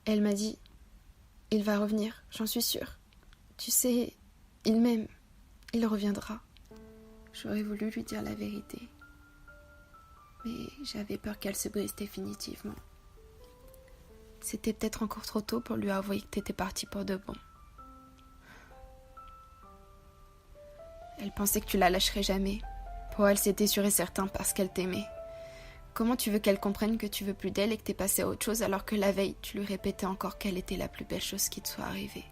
Elle m'a dit « Il va revenir, j'en suis sûre. Tu sais, il m'aime, il reviendra. » J'aurais voulu lui dire la vérité. Mais j'avais peur qu'elle se brise définitivement. C'était peut-être encore trop tôt pour lui avouer que t'étais partie pour de bon. Elle pensait que tu la lâcherais jamais. Pour elle, c'était sûr et certain parce qu'elle t'aimait. Comment tu veux qu'elle comprenne que tu veux plus d'elle et que t'es passé à autre chose alors que la veille, tu lui répétais encore qu'elle était la plus belle chose qui te soit arrivée?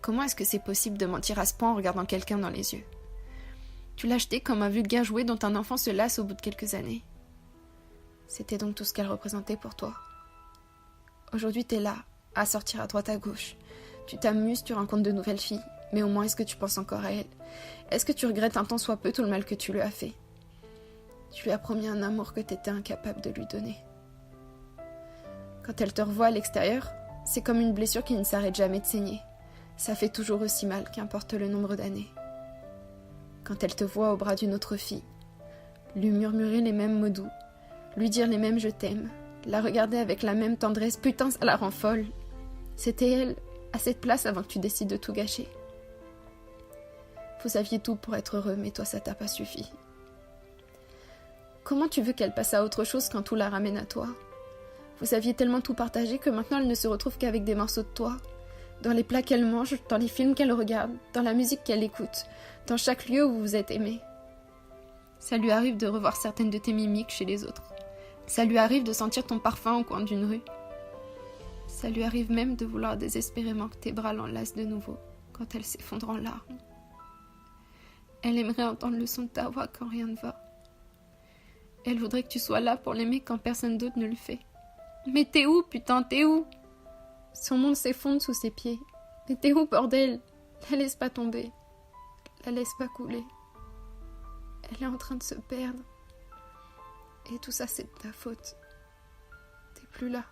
Comment est-ce que c'est possible de mentir à ce point en regardant quelqu'un dans les yeux? Tu l'as acheté comme un vulgaire jouet dont un enfant se lasse au bout de quelques années. C'était donc tout ce qu'elle représentait pour toi. Aujourd'hui, t'es là, à sortir à droite à gauche. Tu t'amuses, tu rencontres de nouvelles filles, mais au moins est-ce que tu penses encore à elle? Est-ce que tu regrettes un tant soit peu tout le mal que tu lui as fait? Tu lui as promis un amour que t'étais incapable de lui donner. Quand elle te revoit à l'extérieur, c'est comme une blessure qui ne s'arrête jamais de saigner. Ça fait toujours aussi mal, qu'importe le nombre d'années. Quand elle te voit au bras d'une autre fille, lui murmurer les mêmes mots doux, lui dire les mêmes « je t'aime », la regarder avec la même tendresse, putain, ça la rend folle. C'était elle, à cette place avant que tu décides de tout gâcher. Vous aviez tout pour être heureux, mais toi ça t'a pas suffi. Comment tu veux qu'elle passe à autre chose quand tout la ramène à toi? Vous aviez tellement tout partagé que maintenant elle ne se retrouve qu'avec des morceaux de toi. Dans les plats qu'elle mange, dans les films qu'elle regarde, dans la musique qu'elle écoute, dans chaque lieu où vous vous êtes aimés. Ça lui arrive de revoir certaines de tes mimiques chez les autres. Ça lui arrive de sentir ton parfum au coin d'une rue. Ça lui arrive même de vouloir désespérément que tes bras l'enlacent de nouveau, quand elle s'effondre en larmes. Elle aimerait entendre le son de ta voix quand rien ne va. Elle voudrait que tu sois là pour l'aimer quand personne d'autre ne le fait. Mais t'es où, putain, t'es où? Son monde s'effondre sous ses pieds. Mais t'es où, bordel? La laisse pas tomber. La laisse pas couler. Elle est en train de se perdre. Et tout ça, c'est de ta faute. T'es plus là.